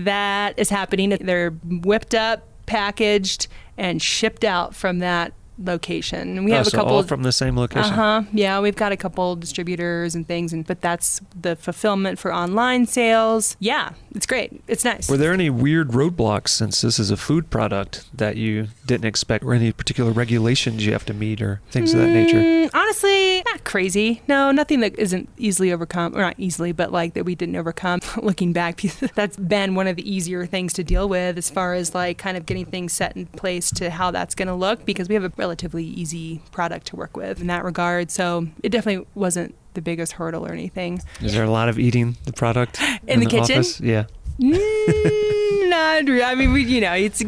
That is happening. They're whipped up, packaged, and shipped out from that location. And we have a couple all from the same location. Yeah, we've got a couple distributors and things, but that's the fulfillment for online sales. Yeah, it's great. It's nice. Were there any weird roadblocks, since this is a food product, that you didn't expect, or any particular regulations you have to meet, or things of that nature? Honestly, not crazy. No, nothing that isn't easily overcome, or not easily, but like that we didn't overcome. Looking back, that's been one of the easier things to deal with as far as like kind of getting things set in place to how that's going to look, because we have a relatively easy product to work with in that regard. So it definitely wasn't the biggest hurdle or anything. Is there a lot of eating the product in the kitchen? Office? Yeah. Not really. I mean, it's a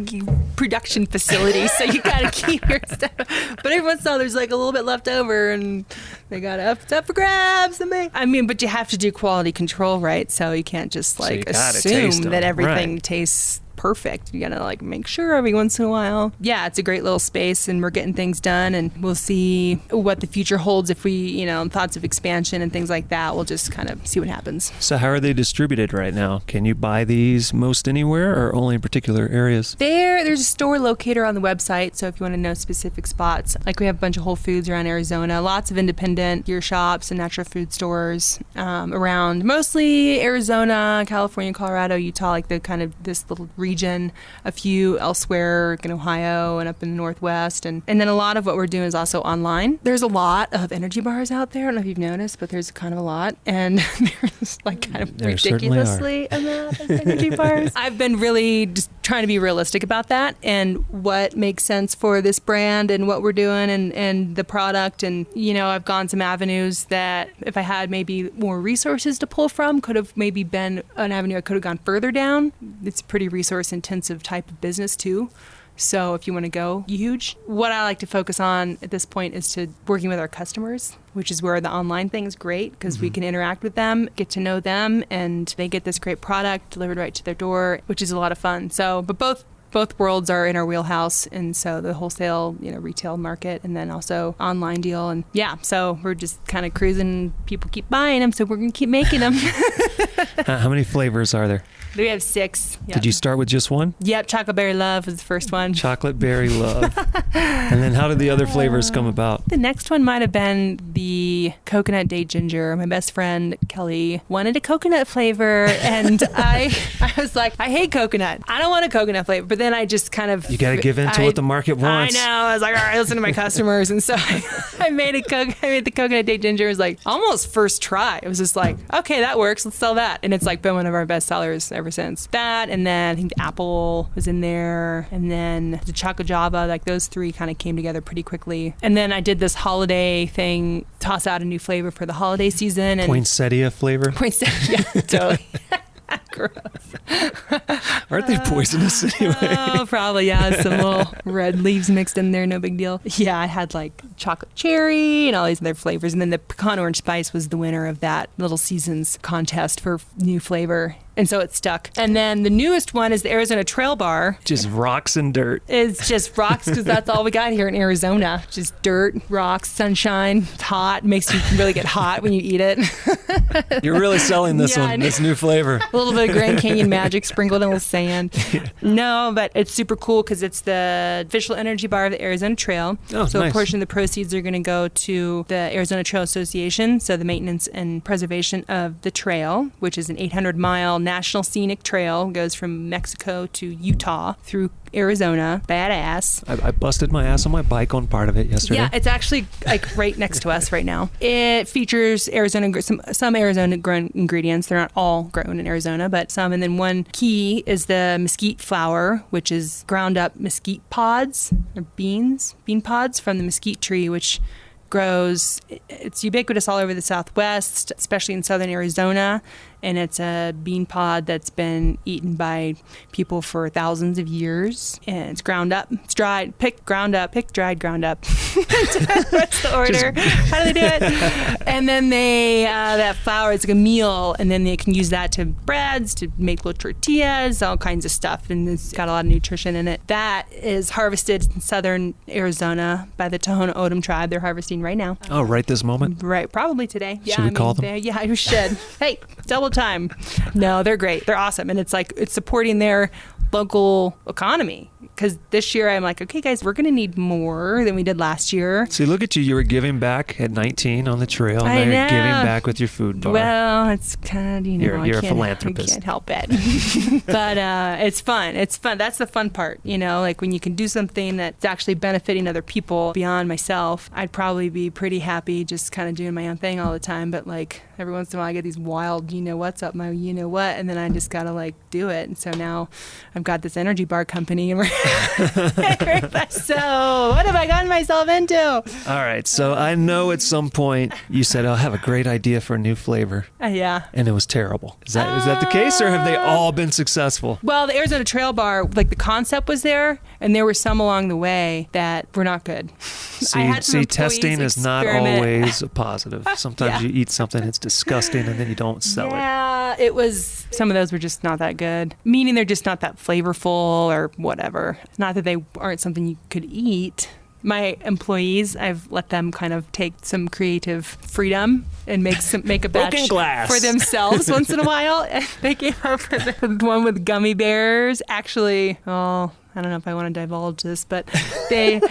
production facility, so you gotta keep your stuff. But every once in a while, there's like a little bit left over, and they got it's up for grabs. But you have to do quality control, right? So you can't just like assume that everything tastes perfect. You gotta like make sure every once in a while. Yeah, it's a great little space, and we're getting things done, and we'll see what the future holds. If we, thoughts of expansion and things like that, we'll just kind of see what happens. So how are they distributed right now? Can you buy these most anywhere, or only in particular areas? There's a store locator on the website, so if you want to know specific spots, like we have a bunch of Whole Foods around Arizona, lots of independent gear shops and natural food stores around mostly Arizona, California, Colorado, Utah, like the kind of this little region region, a few elsewhere in Ohio and up in the Northwest. And then a lot of what we're doing is also online. There's a lot of energy bars out there. I don't know if you've noticed, but there's kind of a lot. And there's like kind of ridiculously amount of energy bars. I've been really just trying to be realistic about that and what makes sense for this brand and what we're doing and the product. And, I've gone some avenues that if I had maybe more resources to pull from, could have maybe been an avenue I could have gone further down. It's a pretty resource intensive type of business too. So if you want to go huge, what I like to focus on at this point is to working with our customers, which is where the online thing is great because we can interact with them, get to know them, and they get this great product delivered right to their door, which is a lot of fun. So, but both worlds are in our wheelhouse, and so the wholesale, retail market, and then also online deal, and so we're just kind of cruising. People keep buying them, so we're gonna keep making them. How many flavors are there? We have 6. Yep. Did you start with just one? Yep, Chocolate Berry Love was the first one. Chocolate Berry Love. And then how did the other flavors come about? The next one might have been the Coconut Date Ginger. My best friend, Kelly, wanted a coconut flavor, and I was like, I hate coconut. I don't want a coconut flavor. But then I just kind of... You got to give in to what the market wants. I know. I was like, all right, listen to my customers. And so I made the Coconut Date Ginger. It was like almost first try. It was just like, okay, that works. Let's sell that. And it's like been one of our best sellers ever since. That, and then I think the apple was in there, and then the Choco Java, like those 3 kind of came together pretty quickly. And then I did this holiday thing, toss out a new flavor for the holiday season. And poinsettia flavor? Poinsettia, totally. Gross. Aren't they poisonous anyway? Oh, probably, yeah. Some little red leaves mixed in there, no big deal. Yeah, I had like chocolate cherry and all these other flavors. And then the pecan orange spice was the winner of that little season's contest for new flavor. And so it stuck. And then the newest one is the Arizona Trail Bar. Just rocks and dirt. It's just rocks because that's all we got here in Arizona. Just dirt, rocks, sunshine. It's hot. Makes you really get hot when you eat it. You're really selling this one, this new flavor. A little bit of Grand Canyon magic sprinkled in a little sand. Yeah. No, but it's super cool because it's the official energy bar of the Arizona Trail. Oh, so nice. A portion of the proceeds are going to go to the Arizona Trail Association, so the maintenance and preservation of the trail, which is an 800-mile national scenic trail, goes from Mexico to Utah through Arizona. Badass. I busted my ass on my bike on part of it yesterday. Yeah, it's actually like right next to us right now. It features some Arizona grown ingredients. They're not all grown in Arizona, but some. And then one key is the mesquite flour, which is ground up mesquite pods or bean pods from the mesquite tree, which grows. It's ubiquitous all over the Southwest, especially in southern Arizona. And it's a bean pod that's been eaten by people for thousands of years. And it's ground up, it's dried, picked, ground up, picked, dried, ground up. What's the order? How do they do it? And then that flour is like a meal, and then they can use that to breads, to make little tortillas, all kinds of stuff. And it's got a lot of nutrition in it. That is harvested in southern Arizona by the Tohono O'odham tribe. They're harvesting right now. Oh, right this moment? Right, probably today. Yeah, should we call them? Yeah, you should. Hey, double time. No, they're great. They're awesome. And it's supporting their local economy. Because this year I'm like, okay, guys, we're going to need more than we did last year. See, look at you. You were giving back at 19 on the trail. And I now know. you're giving back with your food bar. Well, it's kind of, You're a philanthropist. I can't help it. But it's fun. It's fun. That's the fun part, like when you can do something that's actually benefiting other people beyond myself. I'd probably be pretty happy just kind of doing my own thing all the time. But like every once in a while I get these wild, what's up, my what, and then I just got to like do it. And so now I've got this energy bar company. And so what have I gotten myself into? All right. So I know at some point you said, I'll have a great idea for a new flavor. Yeah. And it was terrible. Is that the case, or have they all been successful? Well, the Arizona Trail Bar, like the concept was there, and there were some along the way that were not good. See, testing is not always a positive. Sometimes you eat something, it's disgusting, and then you don't sell it. Yeah, it was, some of those were just not that good. Meaning they're just not that flavorful or whatever. Not that they aren't something you could eat. My employees, I've let them kind of take some creative freedom and make a batch for themselves once in a while. And they came up with one with gummy bears. Actually, I I don't know if I want to divulge this, but they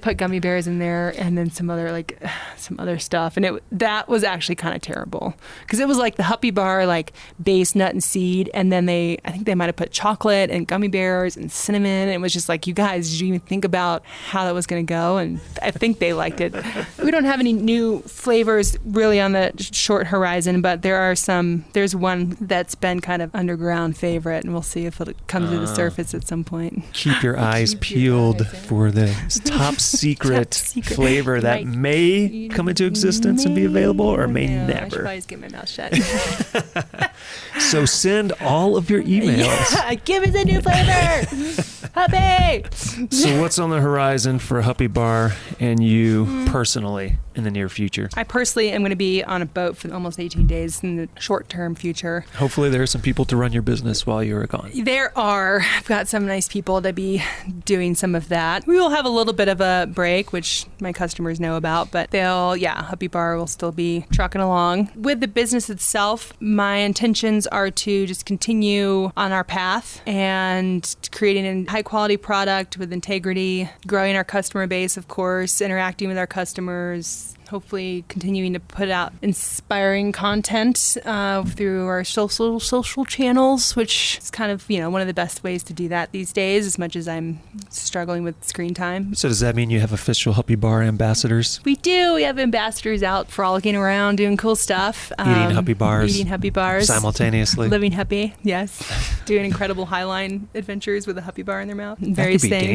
put gummy bears in there and then some other stuff. And that was actually kind of terrible because it was like the Huppybar, like base nut and seed. And then I think they might have put chocolate and gummy bears and cinnamon. And it was just like, you guys, did you even think about how that was going to go? And I think they liked it. We don't have any new flavors really on the short horizon, but there's one that's been kind of underground favorite, and we'll see if it comes to the surface at some point. Keep your eyes peeled for the top secret flavor that may come into existence and be available or may never. I should always get my mouth shut. So send all of your emails. Yeah, give us a new flavor. Huppy! So what's on the horizon for Huppybar and you personally in the near future? I personally am going to be on a boat for almost 18 days in the short-term future. Hopefully there are some people to run your business while you're gone. There are. I've got some nice people to be doing some of that. We will have a little bit of a break, which my customers know about, but Huppybar will still be trucking along. With the business itself, my intentions are to just continue on our path and creating a high-quality product with integrity, growing our customer base, of course, interacting with our customers, hopefully continuing to put out inspiring content through our social channels, which is kind of, one of the best ways to do that these days, as much as I'm struggling with screen time. So does that mean you have official Huppybar ambassadors? We do. We have ambassadors out frolicking around, doing cool stuff. Eating Huppybars. Simultaneously. Living Huppy, yes. Doing incredible highline adventures with a Huppybar in their mouth. Various things. That could be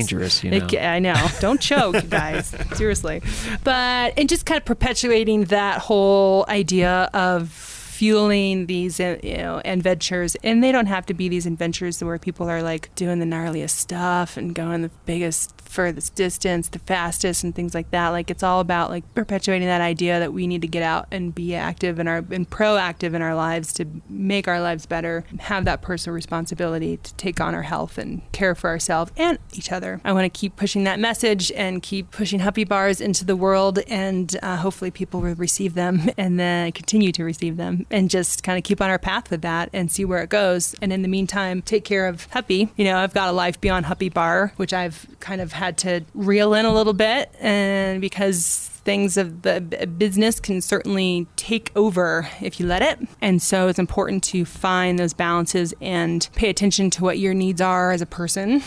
dangerous, I know. Don't choke, guys. Seriously. And just kind of perpetuating that whole idea of fueling these adventures, and they don't have to be these adventures where people are like doing the gnarliest stuff and going the biggest, furthest distance, the fastest, and things like that. Like, it's all about like perpetuating that idea that we need to get out and be active and proactive in our lives to make our lives better, have that personal responsibility to take on our health and care for ourselves and each other. I want to keep pushing that message and keep pushing Huppybars into the world, and hopefully people will receive them and then continue to receive them, and just kind of keep on our path with that and see where it goes. And in the meantime, take care of Huppy. I've got a life beyond Huppybar, which I've kind of had to reel in a little bit, and because things of the business can certainly take over if you let it. And so it's important to find those balances and pay attention to what your needs are as a person.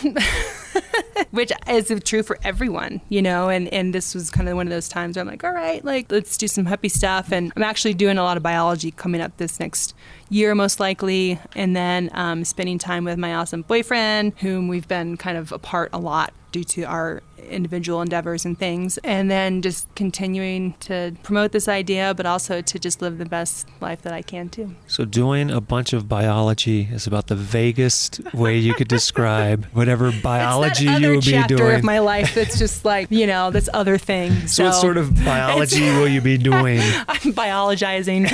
Which is true for everyone, and this was kind of one of those times where I'm like, all right, like, let's do some Huppy stuff. And I'm actually doing a lot of biology coming up this next year, most likely. And then spending time with my awesome boyfriend, whom we've been kind of apart a lot due to our individual endeavors and things, and then just continuing to promote this idea, but also to just live the best life that I can too. So doing a bunch of biology is about the vaguest way you could describe whatever biology you will be doing. Chapter of my life that's just like, this other thing. So what sort of biology will you be doing? I'm biologizing.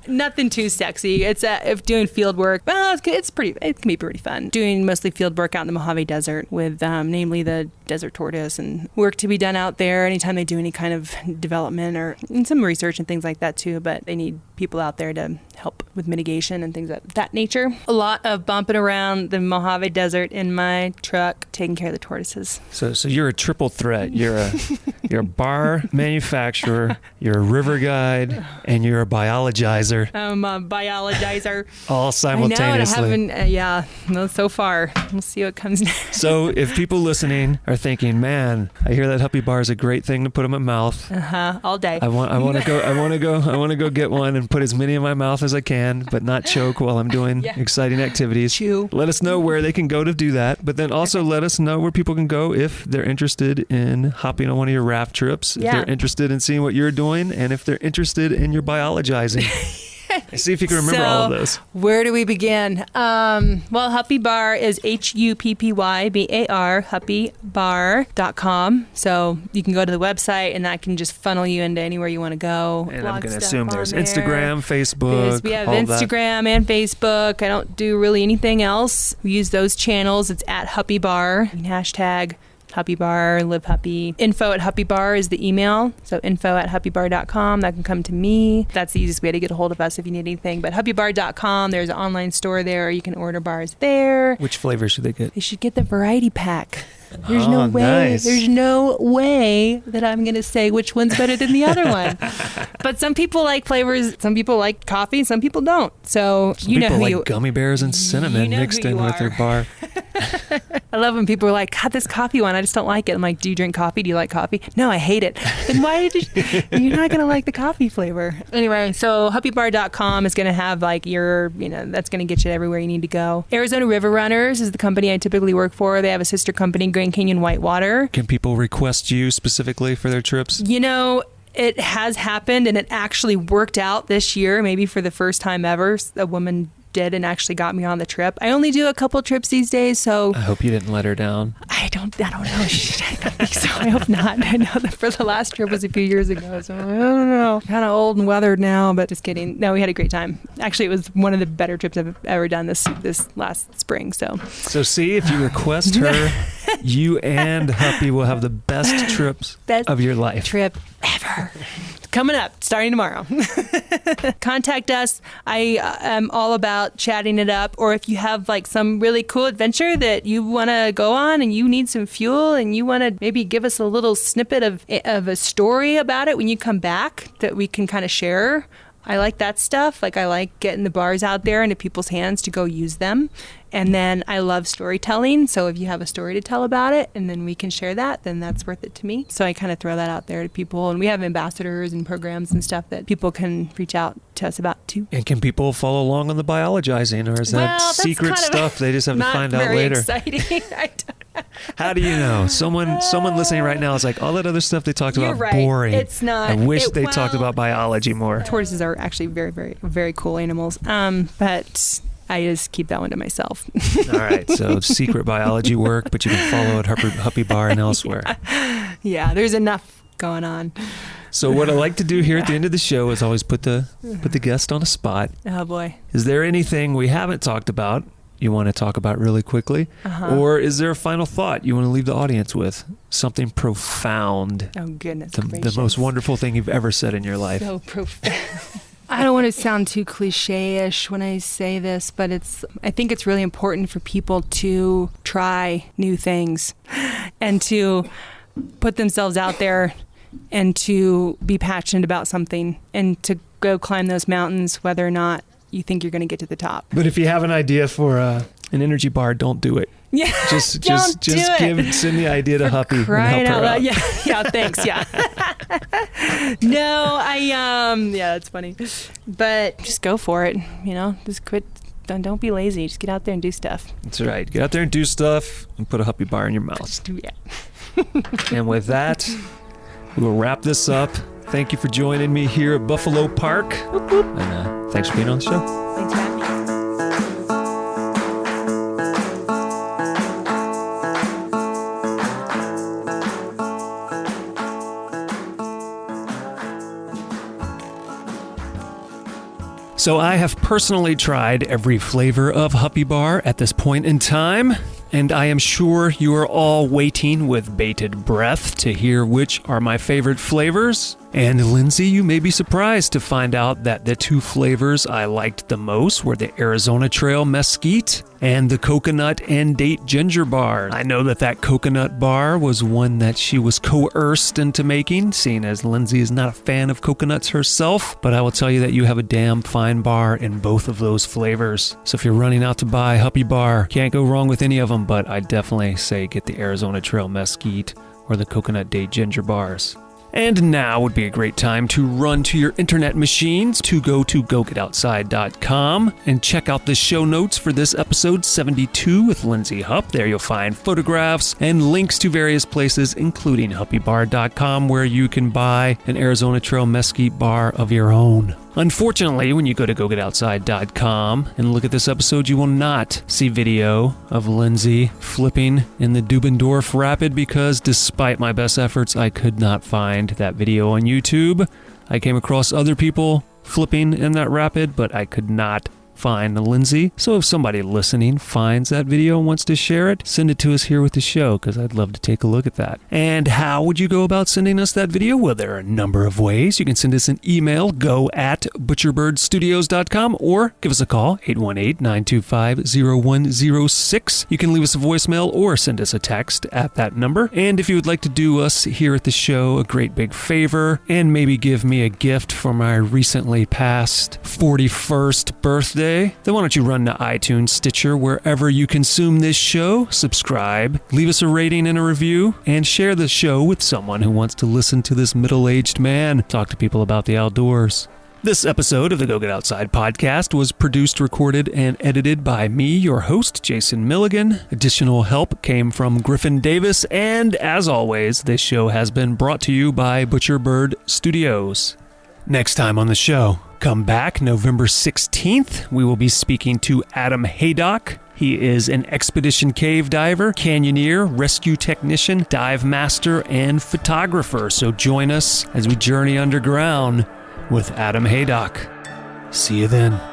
Nothing too sexy. It's if doing field work. Well, it can be pretty fun. Doing mostly field work out in the Mojave Desert with namely the desert tortoise, and work to be done out there anytime they do any kind of development or some research and things like that too. But they need people out there to help with mitigation and things of that nature. A lot of bumping around the Mojave Desert in my truck, taking care of the tortoises. So you're a triple threat. You're a bar manufacturer, you're a river guide, and you're a biologizer. I'm a biologizer. All simultaneously. I know, and I haven't, so far. We'll see what comes next. So if people listening are thinking, man, I hear that Huppybar is a great thing to put in my mouth. All day. I want to go get one and put as many in my mouth as I can, but not choke while I'm doing exciting activities. Chew. Let us know where they can go to do that, but then also let us know where people can go if they're interested in hopping on one of your raft trips, if they're interested in seeing what you're doing, and if they're interested in your biologizing. See if you can remember all of those. Where do we begin? Huppybar is Huppybar, Huppybar.com. So you can go to the website, and that can just funnel you into anywhere you want to go. And I'm going to assume there's Instagram, Facebook. We have Instagram and Facebook. I don't do really anything else. We use those channels. It's at Huppybar. You can hashtag Huppybar, Live Huppy. Info at Huppybar is the email. So info@huppybar.com. That can come to me. That's the easiest way to get a hold of us if you need anything. But huppybar.com, there's an online store there. You can order bars there. Which flavor should they get? They should get the variety pack. There's no way. Nice. There's no way that I'm going to say which one's better than the other one. But some people like flavors. Some people like coffee. Some people don't. So Some people like gummy bears and cinnamon mixed in with their bar. I love when people are like, God, this coffee one, I just don't like it. I'm like, do you drink coffee? Do you like coffee? No, I hate it. Then why did you're not going to like the coffee flavor? Anyway, so huppybar.com is going to have like that's going to get you everywhere you need to go. Arizona River Runners is the company I typically work for. They have a sister company, Grand Canyon Whitewater. Can people request you specifically for their trips? It has happened, and it actually worked out this year, maybe for the first time ever. A woman did and actually got me on the trip. I only do a couple trips these days, so I hope you didn't let her down. I don't know. I don't think so. I hope not. I know that for the last trip was a few years ago, so I don't know. Kind of old and weathered now, but just kidding. No, we had a great time. Actually, it was one of the better trips I've ever done this last spring. So see, if you request her, you and Huppy will have the best trips of your life. Trip ever. Coming up, starting tomorrow. Contact us. I am all about chatting it up. Or if you have like some really cool adventure that you want to go on and you need some fuel and you want to maybe give us a little snippet of a story about it when you come back that we can kind of share. I like that stuff. Like I like getting the bars out there into people's hands to go use them. And then I love storytelling. So if you have a story to tell about it and then we can share that, then that's worth it to me. So I kind of throw that out there to people. And we have ambassadors and programs and stuff that people can reach out to us about too. And can people follow along on the biologizing, or is that secret stuff they just have to find out later? Exciting. How do you know? Someone listening right now is like, all that other stuff they talked about, boring. It's not. I wish they talked about biology more. Tortoises are actually very, very, very cool animals. But I just keep that one to myself. All right. So secret biology work, but you can follow at Huppybar and elsewhere. Yeah, there's enough going on. So what I like to do here at the end of the show is always put the guest on a spot. Oh, boy. Is there anything we haven't talked about you want to talk about really quickly? Or is there a final thought you want to leave the audience with? Something profound. Oh, goodness the most wonderful thing you've ever said in your life. So profound. I don't want to sound too cliche-ish when I say this, but I think it's really important for people to try new things and to put themselves out there and to be passionate about something and to go climb those mountains, whether or not you think you're going to get to the top. But if you have an idea for an energy bar, don't do it. Yeah, just send the idea to Huppy and help her out. Yeah, thanks. Yeah. No, that's funny. But just go for it. Just quit. Don't be lazy. Just get out there and do stuff. That's right. Get out there and do stuff and put a Huppy bar in your mouth. Just do it. And with that, we'll wrap this up. Thank you for joining me here at Buffalo Park. Whoop, whoop. And thanks for being on the show. Thanks for having me. So I have personally tried every flavor of Huppybar at this point in time, and I am sure you are all waiting with bated breath to hear which are my favorite flavors. And Lyndsay, you may be surprised to find out that the two flavors I liked the most were the Arizona Trail Mesquite and the Coconut and Date Ginger Bar. I know that coconut bar was one that she was coerced into making, seeing as Lyndsay is not a fan of coconuts herself, but I will tell you that you have a damn fine bar in both of those flavors. So if you're running out to buy Huppybar, can't go wrong with any of them, but I definitely say get the Arizona Trail Mesquite or the Coconut Date Ginger Bars. And now would be a great time to run to your internet machines to go to gogetoutside.com and check out the show notes for this episode 72 with Lyndsay Hupp. There you'll find photographs and links to various places, including huppybar.com, where you can buy an Arizona Trail Mesquite bar of your own. Unfortunately, when you go to gogetoutside.com and look at this episode, you will not see video of Lyndsay flipping in the Dubendorf Rapid because despite my best efforts, I could not find that video on YouTube. I came across other people flipping in that rapid, but I could not find Lyndsay. So if somebody listening finds that video and wants to share it, send it to us here with the show, because I'd love to take a look at that. And how would you go about sending us that video? Well, there are a number of ways. You can send us an email, go@butcherbirdstudios.com, or give us a call, 818-925-0106. You can leave us a voicemail or send us a text at that number. And if you would like to do us here at the show a great big favor and maybe give me a gift for my recently passed 41st birthday, then why don't you run to iTunes, Stitcher, wherever you consume this show, subscribe, leave us a rating and a review, and share the show with someone who wants to listen to this middle-aged man talk to people about the outdoors. This episode of the Go Get Outside podcast was produced, recorded, and edited by me, your host, Jason Milligan. Additional help came from Griffin Davis, and as always, this show has been brought to you by Butcher Bird Studios. Next time on the show, come back November 16th, we will be speaking to Adam Haydock. He is an expedition cave diver, canyoneer, rescue technician, dive master, and photographer. So join us as we journey underground with Adam Haydock. See you then.